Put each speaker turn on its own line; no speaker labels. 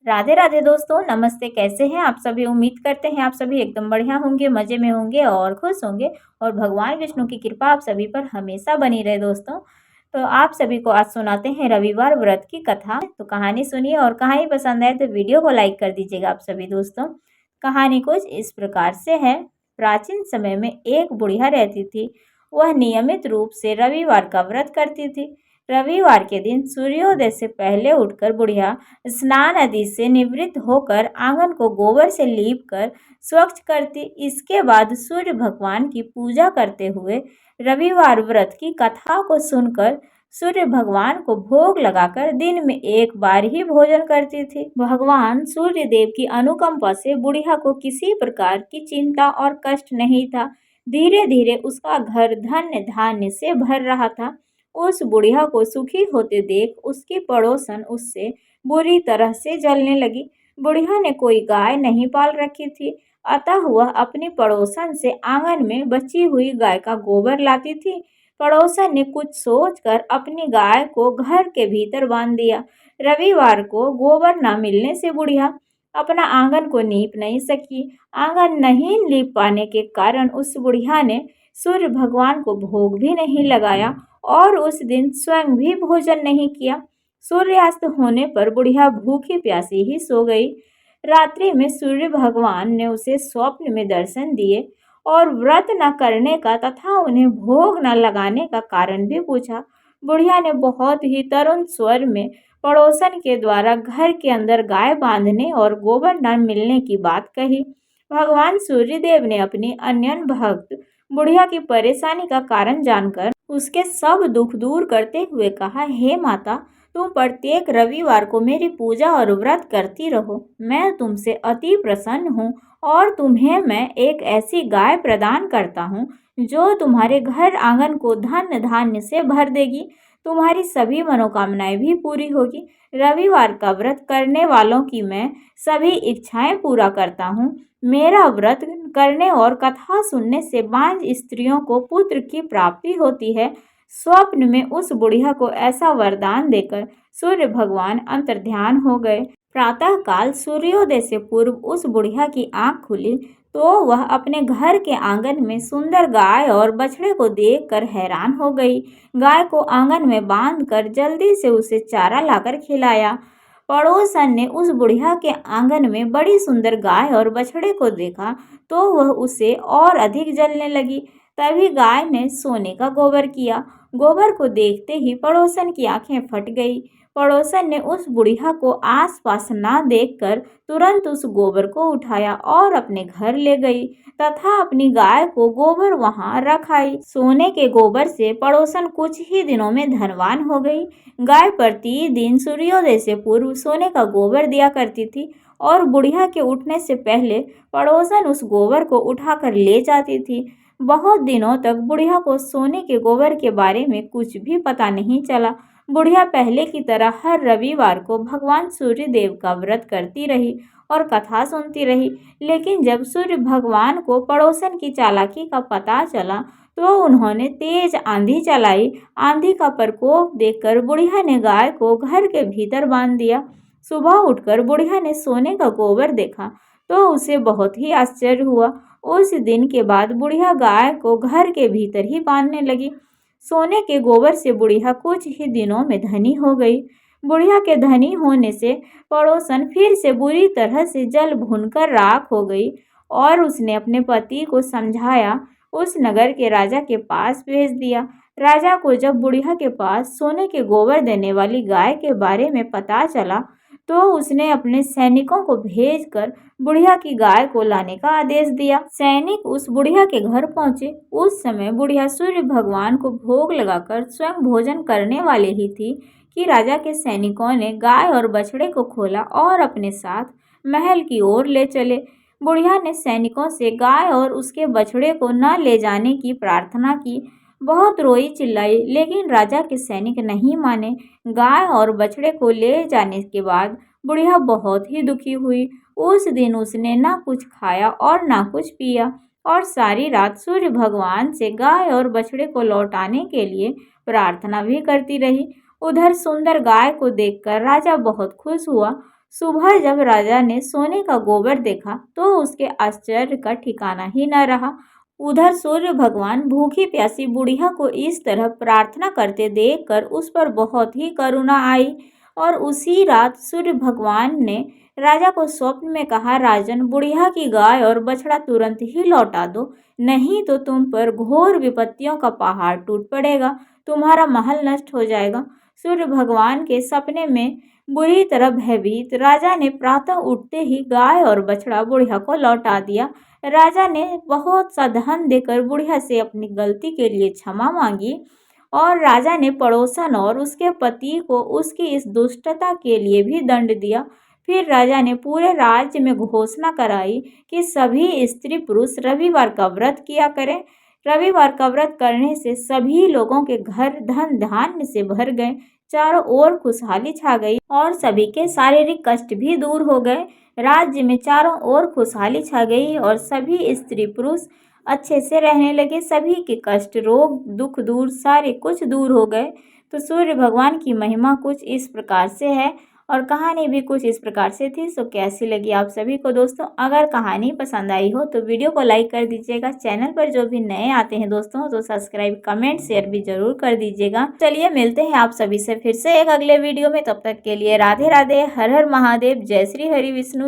राधे राधे दोस्तों, नमस्ते। कैसे हैं आप सभी? उम्मीद करते हैं आप सभी एकदम बढ़िया होंगे, मज़े में होंगे और खुश होंगे और भगवान विष्णु की कृपा आप सभी पर हमेशा बनी रहे दोस्तों। तो आप सभी को आज सुनाते हैं रविवार व्रत की कथा। तो कहानी सुनिए और कहानी पसंद आए तो वीडियो को लाइक कर दीजिएगा आप सभी दोस्तों। कहानी कुछ इस प्रकार से है। प्राचीन समय में एक बुढ़िया रहती थी। वह नियमित रूप से रविवार का व्रत करती थी। रविवार के दिन सूर्योदय से पहले उठकर बुढ़िया स्नान आदि से निवृत्त होकर आंगन को गोबर से लीप कर स्वच्छ करती। इसके बाद सूर्य भगवान की पूजा करते हुए रविवार व्रत की कथा को सुनकर सूर्य भगवान को भोग लगाकर दिन में एक बार ही भोजन करती थी। भगवान सूर्य देव की अनुकंपा से बुढ़िया को किसी प्रकार की चिंता और कष्ट नहीं था। धीरे धीरे उसका घर धन्य धान्य से भर रहा था। उस बुढ़िया को सुखी होते देख उसकी पड़ोसन उससे बुरी तरह से जलने लगी। बुढ़िया ने कोई गाय नहीं पाल रखी थी, अतः वह अपनी पड़ोसन से आंगन में बची हुई गाय का गोबर लाती थी। पड़ोसन ने कुछ सोचकर अपनी गाय को घर के भीतर बांध दिया। रविवार को गोबर न मिलने से बुढ़िया अपना आंगन को नीप नहीं सकी। आंगन नहीं लीप पाने के कारण उस बुढ़िया ने सूर्य भगवान को भोग भी नहीं लगाया और उस दिन स्वयं भी भोजन नहीं किया। सूर्यास्त होने पर बुढ़िया भूखी प्यासी ही सो गई। रात्रि में सूर्य भगवान ने उसे स्वप्न में दर्शन दिए और व्रत न करने का तथा उन्हें भोग न लगाने का कारण भी पूछा। बुढ़िया ने बहुत ही तरुण स्वर में पड़ोसन के द्वारा घर के अंदर गाय बांधने और गोबर न मिलने की बात कही। भगवान सूर्यदेव ने अपनी अन्यन भक्त बुढ़िया की परेशानी का कारण जानकर उसके सब दुख दूर करते हुए कहा, हे माता, तुम प्रत्येक रविवार को मेरी पूजा और व्रत करती रहो। मैं तुमसे अति प्रसन्न हूँ और तुम्हें मैं एक ऐसी गाय प्रदान करता हूँ जो तुम्हारे घर आंगन को धन धान्य से भर देगी। तुम्हारी सभी मनोकामनाएं भी पूरी होगी। रविवार का व्रत करने वालों की मैं सभी इच्छाएं पूरा करता हूँ। मेरा व्रत करने और कथा सुनने से बांझ स्त्रियों को पुत्र की प्राप्ति होती है। स्वप्न में उस बुढ़िया को ऐसा वरदान देकर सूर्य भगवान अंतर्ध्यान हो गए। प्रातः काल सूर्योदय से पूर्व उस बुढ़िया की आंख खुली तो वह अपने घर के आंगन में सुंदर गाय और बछड़े को देखकर हैरान हो गई। गाय को आंगन में बांधकर जल्दी से उसे चारा लाकर खिलाया। पड़ोसन ने उस बुढ़िया के आंगन में बड़ी सुंदर गाय और बछड़े को देखा तो वह उसे और अधिक जलने लगी। तभी गाय ने सोने का गोबर किया। गोबर को देखते ही पड़ोसन की आंखें फट गई। पड़ोसन ने उस बुढ़िया को आसपास ना देखकर तुरंत उस गोबर को उठाया और अपने घर ले गई तथा अपनी गाय को गोबर वहां रख आई। सोने के गोबर से पड़ोसन कुछ ही दिनों में धनवान हो गई। गाय प्रतिदिन सूर्योदय से पूर्व सोने का गोबर दिया करती थी और बुढ़िया के उठने से पहले पड़ोसन उस गोबर को उठाकर ले जाती थी। बहुत दिनों तक बुढ़िया को सोने के गोबर के बारे में कुछ भी पता नहीं चला। बुढ़िया पहले की तरह हर रविवार को भगवान सूर्य देव का व्रत करती रही और कथा सुनती रही। लेकिन जब सूर्य भगवान को पड़ोसन की चालाकी का पता चला तो उन्होंने तेज आंधी चलाई। आंधी का प्रकोप देखकर बुढ़िया ने गाय को घर के भीतर बांध दिया। सुबह उठकर बुढ़िया ने सोने का गोबर देखा तो उसे बहुत ही आश्चर्य हुआ। उस दिन के बाद बुढ़िया गाय को घर के भीतर ही बांधने लगी। सोने के गोबर से बुढ़िया कुछ ही दिनों में धनी हो गई। बुढ़िया के धनी होने से पड़ोसन फिर से बुरी तरह से जल भूनकर राख हो गई और उसने अपने पति को समझाया उस नगर के राजा के पास भेज दिया। राजा को जब बुढ़िया के पास सोने के गोबर देने वाली गाय के बारे में पता चला तो उसने अपने सैनिकों को भेजकर बुढ़िया की गाय को लाने का आदेश दिया। सैनिक उस बुढ़िया के घर पहुंचे। उस समय बुढ़िया सूर्य भगवान को भोग लगाकर स्वयं भोजन करने वाली ही थी कि राजा के सैनिकों ने गाय और बछड़े को खोला और अपने साथ महल की ओर ले चले। बुढ़िया ने सैनिकों से गाय और उसके बछड़े को न ले जाने की प्रार्थना की। बहुत रोई चिल्लाई लेकिन राजा के सैनिक नहीं माने। गाय और बछड़े को ले जाने के बाद बुढ़िया बहुत ही दुखी हुई। उस दिन उसने ना कुछ खाया और ना कुछ पिया और सारी रात सूर्य भगवान से गाय और बछड़े को लौटाने के लिए प्रार्थना भी करती रही। उधर सुंदर गाय को देखकर राजा बहुत खुश हुआ। सुबह जब राजा ने सोने का गोबर देखा तो उसके आश्चर्य का ठिकाना ही न रहा। उधर सूर्य भगवान भूखी प्यासी बुढ़िया को इस तरह प्रार्थना करते देखकर उस पर बहुत ही करुणा आई और उसी रात सूर्य भगवान ने राजा को स्वप्न में कहा, राजन, बुढ़िया की गाय और बछड़ा तुरंत ही लौटा दो, नहीं तो तुम पर घोर विपत्तियों का पहाड़ टूट पड़ेगा, तुम्हारा महल नष्ट हो जाएगा। सूर्य भगवान के सपने में बुरी तरह भयभीत राजा ने प्रातः उठते ही गाय और बछड़ा बुढ़िया को लौटा दिया। राजा ने बहुत सा धन देकर बुढ़िया से अपनी गलती के लिए क्षमा मांगी और राजा ने पड़ोसन और उसके पति को उसकी इस दुष्टता के लिए भी दंड दिया। फिर राजा ने पूरे राज्य में घोषणा कराई कि सभी स्त्री पुरुष रविवार का व्रत किया करें। रविवार का व्रत करने से सभी लोगों के घर धन धान्य से भर गए, चारों ओर खुशहाली छा गई और सभी के शारीरिक कष्ट भी दूर हो गए। राज्य में चारों ओर खुशहाली छा गई और सभी स्त्री पुरुष अच्छे से रहने लगे, सभी के कष्ट रोग दुख दूर सारे कुछ दूर हो गए। तो सूर्य भगवान की महिमा कुछ इस प्रकार से है और कहानी भी कुछ इस प्रकार से थी। सो कैसी लगी आप सभी को दोस्तों? अगर कहानी पसंद आई हो तो वीडियो को लाइक कर दीजिएगा। चैनल पर जो भी नए आते हैं दोस्तों तो सब्सक्राइब कमेंट शेयर भी जरूर कर दीजिएगा। चलिए मिलते हैं आप सभी से फिर से एक अगले वीडियो में, तब तक के लिए राधे राधे, हर हर महादेव, जय श्री हरि विष्णु।